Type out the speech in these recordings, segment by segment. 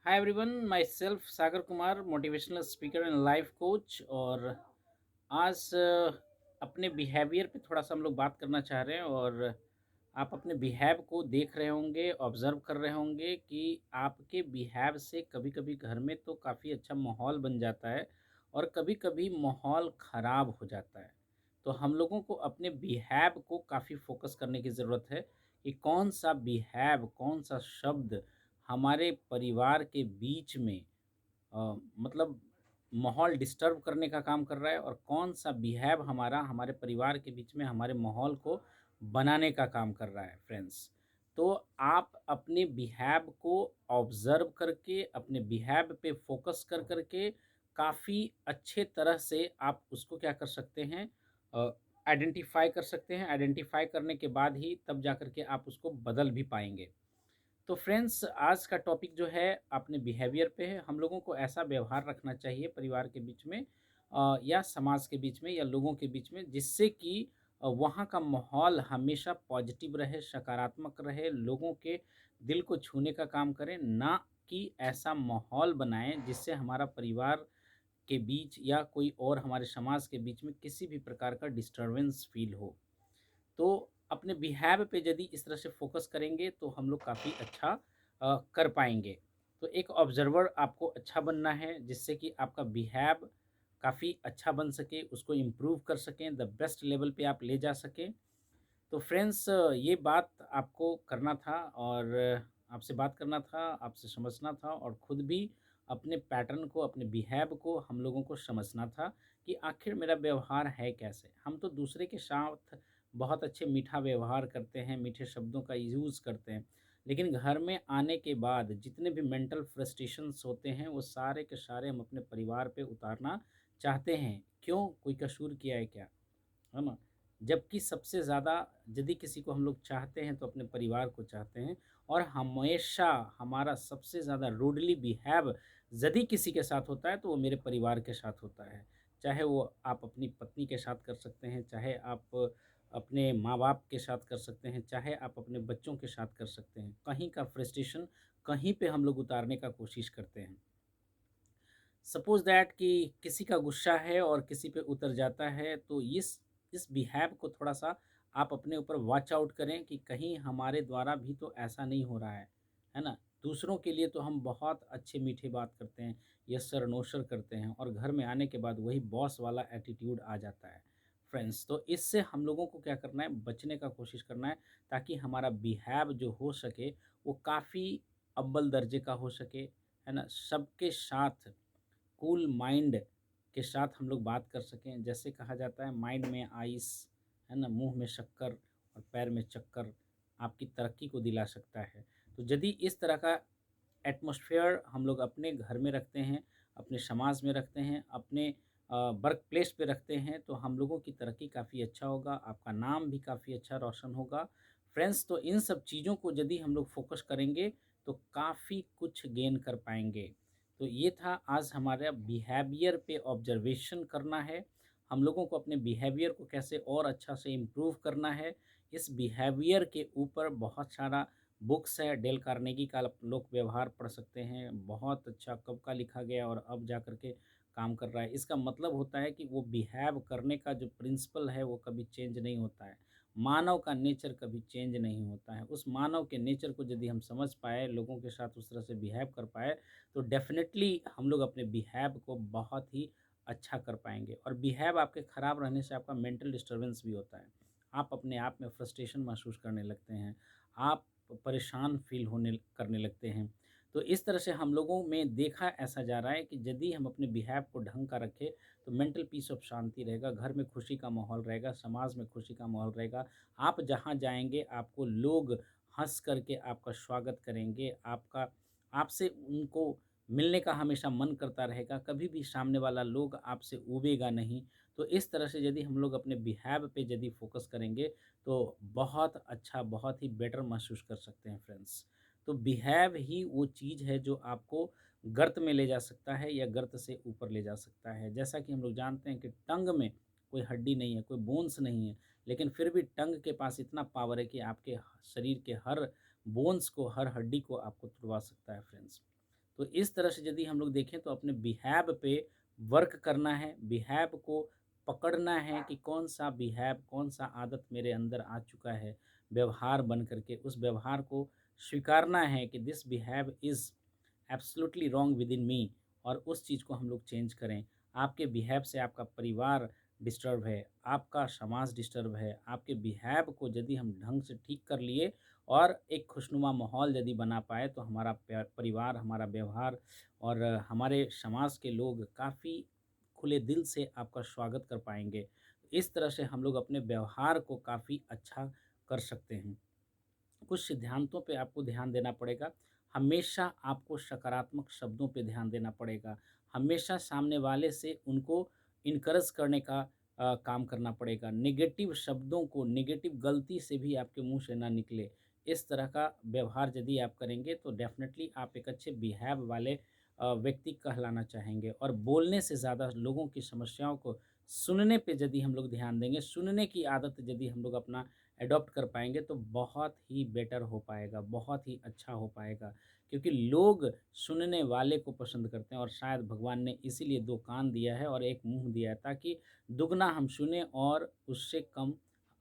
Hi everyone, my self Sagar Kumar, motivational speaker and life coach. और आज अपने बिहेवियर पे थोड़ा सा हम लोग बात करना चाह रहे हैं। और आप अपने बिहेव को देख रहे होंगे, ऑब्जर्व कर रहे होंगे कि आपके बिहेव से कभी कभी घर में तो काफ़ी अच्छा माहौल बन जाता है और कभी कभी माहौल ख़राब हो जाता है। तो हम लोगों को अपने बिहेव को काफ़ी फोकस करने की ज़रूरत है कि कौन सा बिहेव, कौन सा शब्द हमारे परिवार के बीच में मतलब माहौल डिस्टर्ब करने का काम कर रहा है, और कौन-सा बिहेव हमारा हमारे परिवार के बीच में हमारे माहौल को बनाने का काम कर रहा है फ्रेंड्स। तो आप अपने बिहेव को ऑब्ज़र्व करके, अपने बिहेव पे फ़ोकस कर के काफ़ी अच्छे तरह से आप उसको क्या कर सकते हैं, अ, आइडेंटिफ़ाई कर सकते हैं। आइडेंटिफ़ाई करने के बाद ही तब जाकर के आप उसको बदल भी पाएँगे। तो फ्रेंड्स, आज का टॉपिक जो है अपने बिहेवियर पे है। हम लोगों को ऐसा व्यवहार रखना चाहिए परिवार के बीच में, या समाज के बीच में, या लोगों के बीच में, जिससे कि वहाँ का माहौल हमेशा पॉजिटिव रहे, सकारात्मक रहे, लोगों के दिल को छूने का काम करे, ना कि ऐसा माहौल बनाएं जिससे हमारा परिवार के बीच या कोई और हमारे समाज के बीच में किसी भी प्रकार का डिस्टरबेंस फील हो। तो अपने बिहेव पे यदि इस तरह से फ़ोकस करेंगे तो हम लोग काफ़ी अच्छा कर पाएँगे। तो एक ऑब्ज़र्वर आपको अच्छा बनना है, जिससे कि आपका बिहेव काफ़ी अच्छा बन सके, उसको इम्प्रूव कर सकें, द बेस्ट लेवल पे आप ले जा सकें। तो फ्रेंड्स, ये बात आपको करना था, और आपसे बात करना था, आपसे समझना था, और खुद भी अपने पैटर्न को, अपने बिहेव को हम लोगों को समझना था कि आखिर मेरा व्यवहार है कैसे। हम तो दूसरे के साथ बहुत अच्छे मीठा व्यवहार करते हैं, मीठे शब्दों का यूज़ करते हैं, लेकिन घर में आने के बाद जितने भी मेंटल फ्रस्ट्रेशंस होते हैं वो सारे के सारे हम अपने परिवार पे उतारना चाहते हैं। क्यों? कोई कसूर किया है क्या? है ना? जबकि सबसे ज़्यादा यदि किसी को हम लोग चाहते हैं तो अपने परिवार को चाहते हैं। और हमेशा हमारा सबसे ज़्यादा रूडली बिहेव यदि किसी के साथ होता है तो वो मेरे परिवार के साथ होता है। चाहे वो आप अपनी पत्नी के साथ कर सकते हैं, चाहे आप अपने माँ-बाप के साथ कर सकते हैं, चाहे आप अपने बच्चों के साथ कर सकते हैं। कहीं का फ्रस्ट्रेशन कहीं पे हम लोग उतारने का कोशिश करते हैं। सपोज़ दैट कि किसी का गुस्सा है और किसी पे उतर जाता है, तो इस बिहेव को थोड़ा-सा आप अपने ऊपर वॉच आउट करें कि कहीं हमारे द्वारा भी तो ऐसा नहीं हो रहा है ना? दूसरों के लिए तो हम बहुत अच्छे मीठे बात करते हैं, यस सर, नो सर करते हैं, और घर में आने के बाद वही बॉस वाला एटीट्यूड आ जाता है। फ्रेंड्स, तो इससे हम लोगों को क्या करना है, बचने का कोशिश करना है, ताकि हमारा बिहेव जो हो सके, वो काफ़ी अव्वल दर्जे का हो सके, है ना? सबके साथ कूल माइंड के साथ हम लोग बात कर सकें। जैसे कहा जाता है, माइंड में आइस, है ना, मुँह में शक्कर और पैर में चक्कर आपकी तरक्की को दिला सकता है। तो यदि इस तरह का एटमॉस्फेयर हम लोग अपने घर में रखते हैं, अपने समाज में रखते हैं, अपने वर्क प्लेस पे रखते हैं, तो हम लोगों की तरक्की काफ़ी अच्छा होगा, आपका नाम भी काफ़ी अच्छा रोशन होगा। फ्रेंड्स, तो इन सब चीज़ों को यदि हम लोग फ़ोकस करेंगे, तो काफ़ी कुछ गेन कर पाएँगे। तो ये था आज हमारा बिहेवियर पे ऑब्जर्वेशन करना है। हम लोगों को अपने बिहेवियर को कैसे और अच्छा से इम्प्रूव करना है। इस बिहेवियर के ऊपर बहुत सारा बुक्स है, डेल कार्नेगी का आप लोग व्यवहार पढ़ सकते हैं। बहुत अच्छा कब का लिखा गया और अब जा कर के काम कर रहा है। इसका मतलब होता है कि वो बिहेव करने का जो प्रिंसिपल है वो कभी चेंज नहीं होता है। मानव का नेचर कभी चेंज नहीं होता है। उस मानव के नेचर को यदि हम समझ पाए, लोगों के साथ उस तरह से बिहेव कर पाए, तो डेफ़िनेटली हम लोग अपने बिहेव को बहुत ही अच्छा कर पाएँगे। और बिहेव आपके ख़राब रहने से आपका मेंटल डिस्टर्बेंस भी होता है। आप अपने आप में फ्रस्ट्रेशन महसूस करने लगते हैं। आप परेशान फ़ील होने करने लगते हैं। तो इस तरह से हम लोगों में देखा ऐसा जा रहा है कि यदि हम अपने बिहेव को ढंग का रखें, तो मेंटल पीस ऑफ शांति रहेगा, घर में खुशी का माहौल रहेगा, समाज में खुशी का माहौल रहेगा। आप जहाँ जाएँगे, आपको लोग हँस कर के आपका स्वागत करेंगे, आपसे उनको मिलने का हमेशा मन करता रहेगा, कभी भी सामने वाला लोग आपसे ऊबेगा नहीं। तो इस तरह से यदि हम लोग अपने बिहेव पे यदि फ़ोकस करेंगे, तो बहुत अच्छा, बहुत ही बेटर महसूस कर सकते हैं फ्रेंड्स। तो बिहेव ही वो चीज़ है जो आपको गर्त में ले जा सकता है या गर्त से ऊपर ले जा सकता है। जैसा कि हम लोग जानते हैं कि टंग में कोई हड्डी नहीं है, कोई बोन्स नहीं है, लेकिन फिर भी टंग के पास इतना पावर है कि आपके शरीर के हर बोन्स को, हर हड्डी को आपको तुड़वा सकता है फ्रेंड्स। तो इस तरह से यदि हम लोग देखें तो अपने बिहेव पे वर्क करना है, बिहेव को पकड़ना है कि कौन-सा बिहेव, कौन-सा आदत मेरे अंदर आ चुका है, व्यवहार बन कर के उस व्यवहार को स्वीकारना है कि this behave is absolutely wrong within me और उस चीज़ को हम लोग चेंज करें। आपके बिहेव से आपका परिवार डिस्टर्ब है, आपका समाज डिस्टर्ब है, आपके बिहेव को यदि हम ढंग से ठीक कर लिए और एक खुशनुमा माहौल यदि बना पाए तो हमारा परिवार, हमारा व्यवहार और हमारे समाज के लोग काफ़ी खुले दिल से आपका स्वागत कर पाएँगे। इस तरह से हम लोग अपने व्यवहार को काफ़ी अच्छा कर सकते हैं। कुछ सिद्धांतों पे आपको ध्यान देना पड़ेगा। हमेशा आपको सकारात्मक शब्दों पे ध्यान देना पड़ेगा। हमेशा सामने वाले से उनको इनकरेज करने का काम करना पड़ेगा। नेगेटिव शब्दों को नेगेटिव गलती से भी आपके मुँह से ना निकले। इस तरह का व्यवहार यदि आप करेंगे तो डेफ़िनेटली आप एक अच्छे बिहेव वाले व्यक्ति कहलाना चाहेंगे और बोलने से ज़्यादा लोगों की समस्याओं को सुनने पे यदि हम लोग ध्यान देंगे, सुनने की आदत यदि हम लोग अपना एडॉप्ट कर पाएँगे तो बहुत ही बेटर हो पाएगा, बहुत ही अच्छा हो पाएगा। क्योंकि लोग सुनने वाले को पसंद करते हैं और शायद भगवान ने इसीलिए 2 कान दिया है और 1 मुँह दिया है ताकि दुगना हम सुनें और उससे कम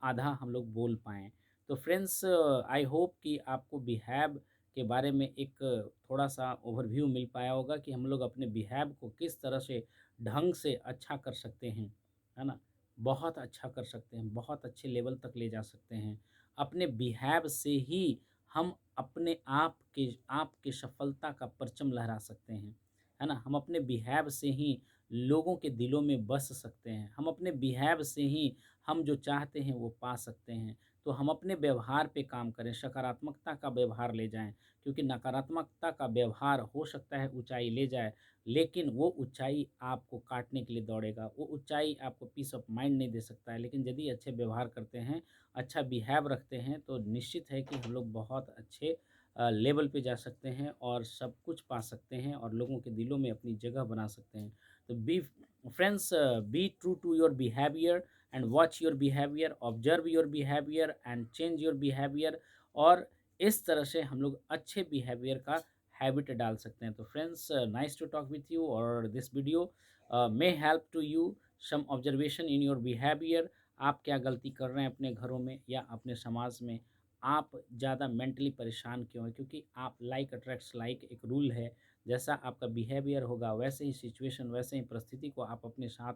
आधा हम लोग बोल पाएँ। तो फ्रेंड्स आई होप कि आपको बिहेव के बारे में एक थोड़ा-सा ओवरव्यू मिल पाया होगा कि हम लोग अपने बिहेव को किस तरह से ढंग से अच्छा कर सकते हैं, है ना? बहुत अच्छा कर सकते हैं, बहुत अच्छे लेवल तक ले जा सकते हैं। अपने बिहेव से ही हम अपने आप के सफलता का परचम लहरा सकते हैं, है ना? हम अपने बिहेव से ही लोगों के दिलों में बस सकते हैं। हम अपने बिहेव से ही हम जो चाहते हैं वो पा सकते हैं। तो हम अपने व्यवहार पे काम करें, सकारात्मकता का व्यवहार ले जाएँ, क्योंकि नकारात्मकता का व्यवहार हो सकता है ऊँचाई ले जाए, लेकिन वो ऊँचाई आपको काटने के लिए दौड़ेगा। वो ऊँचाई आपको पीस ऑफ माइंड नहीं दे सकता है, लेकिन यदि अच्छे व्यवहार करते हैं, अच्छा बिहेव रखते हैं, तो निश्चित है कि हम लोग बहुत अच्छे लेवल पे जा सकते हैं और सब कुछ पा सकते हैं और लोगों के दिलों में अपनी जगह बना सकते हैं। तो be true to your behaviour and watch your behaviour, observe your behaviour and change your behaviour और इस तरह से हम लोग अच्छे बिहेवियर का हैबिट डाल सकते हैं। तो friends nice to talk with you और this video may help to you some observation in your behaviour. आप क्या गलती कर रहे हैं अपने घरों में या अपने समाज में? आप ज़्यादा मेंटली परेशान क्यों हैं? क्योंकि आप लाइक अट्रैक्ट्स लाइक एक रूल है। जैसा आपका बिहेवियर होगा वैसे ही सिचुएशन, वैसे ही परिस्थिति को आप अपने साथ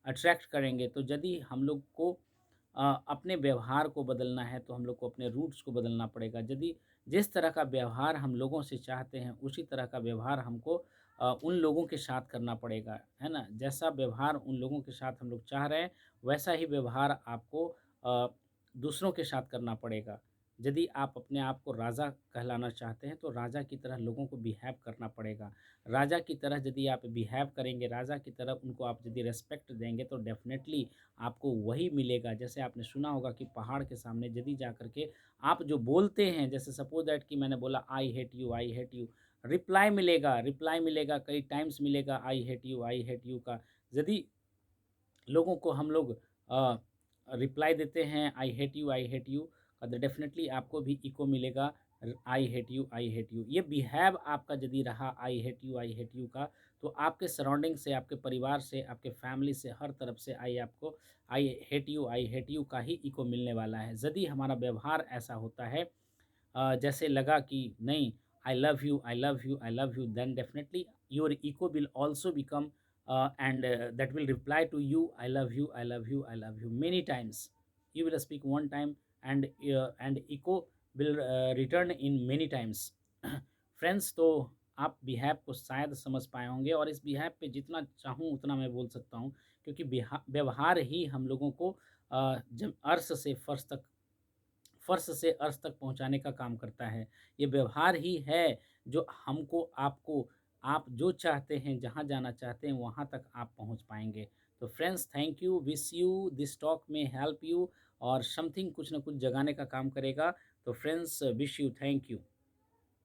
अट्रैक्ट करेंगे। तो यदि हम लोग को अपने व्यवहार को बदलना है तो हम लोग को अपने रूट्स को बदलना पड़ेगा। यदि जिस तरह का व्यवहार हम लोगों से चाहते हैं उसी तरह का व्यवहार हमको उन लोगों के साथ करना पड़ेगा, है ना? जैसा व्यवहार उन लोगों के साथ हम लोग चाह रहे हैं वैसा ही व्यवहार आपको दूसरों के साथ करना पड़ेगा। यदि आप अपने आप को राजा कहलाना चाहते हैं तो राजा की तरह लोगों को बिहेव करना पड़ेगा। राजा की तरह यदि आप बिहेव करेंगे, राजा की तरह उनको आप यदि रिस्पेक्ट देंगे तो डेफ़िनेटली आपको वही मिलेगा। जैसे आपने सुना होगा कि पहाड़ के सामने यदि जा कर के आप जो बोलते हैं, जैसे सपोज़ दैट कि मैंने बोला आई हेट यू, रिप्लाई मिलेगा, कई टाइम्स मिलेगा आई हेट यू का। यदि लोगों को हम लोग रिप्लाई देते हैं आई हेट यू का, तो डेफ़िनेटली आपको भी इको मिलेगा आई हेट यू। ये बिहेव आपका यदि रहा आई हेट यू का, तो आपके सराउंडिंग से, आपके परिवार से, आपके फैमिली से, हर तरफ से आपको आई हेट यू का ही इको मिलने वाला है। यदि हमारा व्यवहार ऐसा होता है जैसे लगा कि नहीं I love you, then definitely your ego will also become and that will reply to you I love you many times. You will speak one time and echo will return in many times. Friends, तो आप behave को शायद समझ पाए होंगे और इस behave पे जितना चाहूँ उतना मैं बोल सकता हूँ, क्योंकि व्यवहार ही हम लोगों को जब फर्श से अर्श तक पहुँचाने का काम करता है। ये व्यवहार ही है जो हमको आपको आप जो चाहते हैं, जहाँ जाना चाहते हैं, वहाँ तक आप पहुँच पाएँगे। तो friends, thank you, wish you this talk में हेल्प यू और समथिंग कुछ न कुछ जगाने का काम करेगा। तो friends, wish you, thank you.